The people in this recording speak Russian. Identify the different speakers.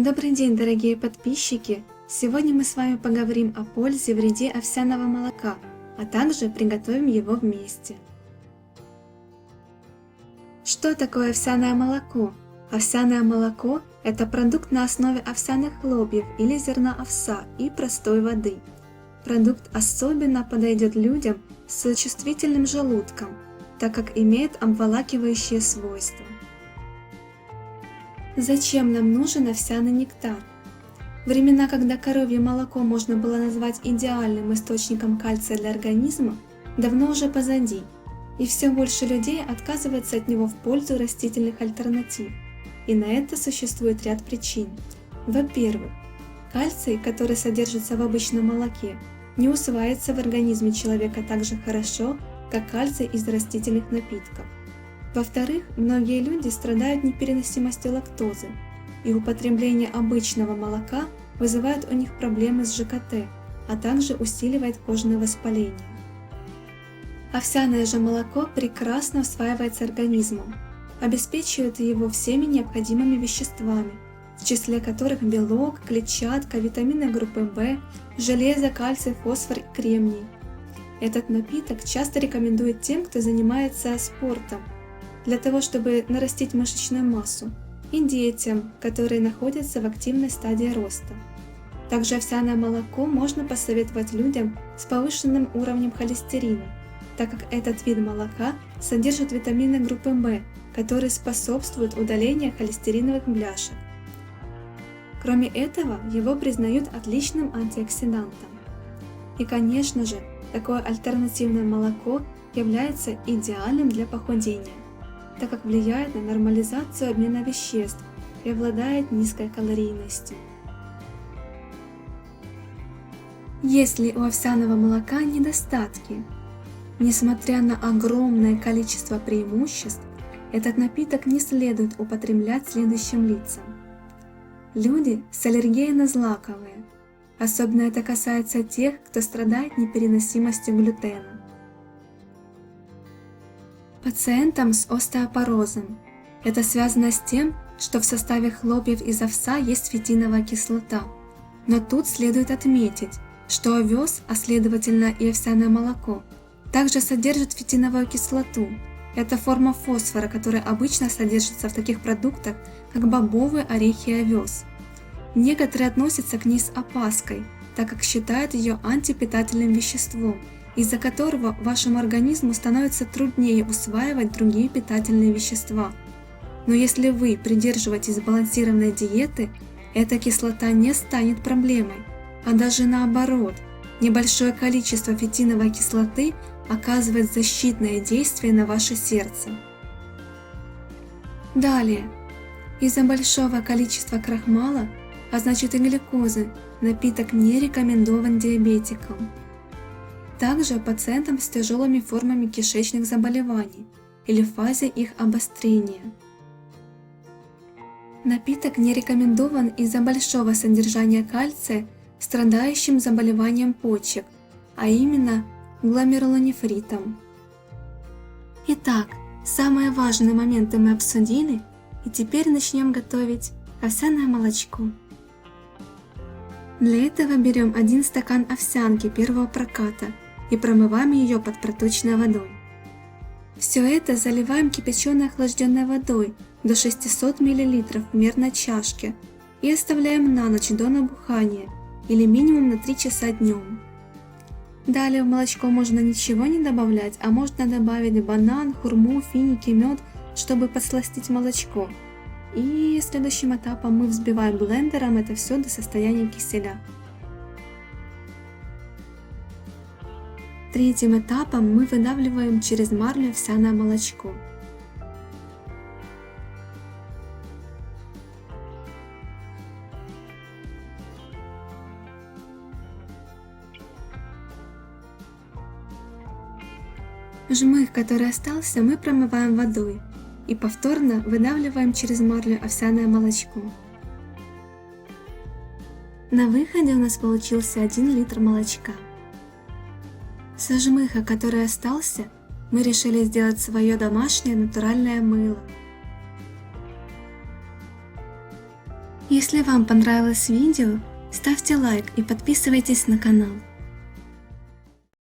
Speaker 1: Добрый день, дорогие подписчики! Сегодня мы с вами поговорим о пользе и вреде овсяного молока, а также приготовим его вместе. Что такое овсяное молоко? Овсяное молоко – это продукт на основе овсяных хлопьев или зерна овса и простой воды. Продукт особенно подойдет людям с чувствительным желудком, так как имеет обволакивающие свойства. Зачем нам нужен овсяный нектар? Времена, когда коровье молоко можно было назвать идеальным источником кальция для организма, давно уже позади, и все больше людей отказывается от него в пользу растительных альтернатив. И на это существует ряд причин. Во-первых, кальций, который содержится в обычном молоке, не усваивается в организме человека так же хорошо, как кальций из растительных напитков. Во-вторых, многие люди страдают непереносимостью лактозы, и употребление обычного молока вызывает у них проблемы с ЖКТ, а также усиливает кожное воспаление. Овсяное же молоко прекрасно усваивается организмом, обеспечивает его всеми необходимыми веществами, в числе которых белок, клетчатка, витамины группы В, железо, кальций, фосфор и кремний. Этот напиток часто рекомендуют тем, кто занимается спортом, для того, чтобы нарастить мышечную массу, и детям, которые находятся в активной стадии роста. Также овсяное молоко можно посоветовать людям с повышенным уровнем холестерина, так как этот вид молока содержит витамины группы В, которые способствуют удалению холестериновых бляшек. Кроме этого, его признают отличным антиоксидантом. И, конечно же, такое альтернативное молоко является идеальным для похудения, так как влияет на нормализацию обмена веществ и обладает низкой калорийностью. Есть ли у овсяного молока недостатки? Несмотря на огромное количество преимуществ, этот напиток не следует употреблять следующим лицам. Люди с аллергией на злаковые. Особенно это касается тех, кто страдает непереносимостью глютена. Пациентам с остеопорозом. Это связано с тем, что в составе хлопьев из овса есть фитиновая кислота. Но тут следует отметить, что овес, а следовательно и овсяное молоко, также содержит фитиновую кислоту. Это форма фосфора, которая обычно содержится в таких продуктах, как бобовые, орехи и овес. Некоторые относятся к ней с опаской, так как считают ее антипитательным веществом, из-за которого вашему организму становится труднее усваивать другие питательные вещества. Но если вы придерживаетесь сбалансированной диеты, эта кислота не станет проблемой, а даже наоборот, небольшое количество фитиновой кислоты оказывает защитное действие на ваше сердце. Далее, из-за большого количества крахмала, а значит и глюкозы, напиток не рекомендован диабетикам. Также пациентам с тяжелыми формами кишечных заболеваний или в фазе их обострения. Напиток не рекомендован из-за большого содержания кальция страдающим заболеванием почек, а именно гломерулонефритом. Итак, самые важные моменты мы обсудили, и теперь начнем готовить овсяное молочко. Для этого берем 1 стакан овсянки первого проката и промываем ее под проточной водой. Все это заливаем кипяченой охлажденной водой до 600 мл в мерной чашке и оставляем на ночь до набухания или минимум на 3 часа днем. Далее в молочко можно ничего не добавлять, а можно добавить банан, хурму, финики, мед, чтобы подсластить молочко. И следующим этапом мы взбиваем блендером это все до состояния киселя. Третьим этапом мы выдавливаем через марлю овсяное молочко. Жмых, который остался, мы промываем водой и повторно выдавливаем через марлю овсяное молочко. На выходе у нас получился 1 литр молочка. Со жмыха, который остался, мы решили сделать свое домашнее натуральное мыло. Если вам понравилось видео, ставьте лайк и подписывайтесь на канал.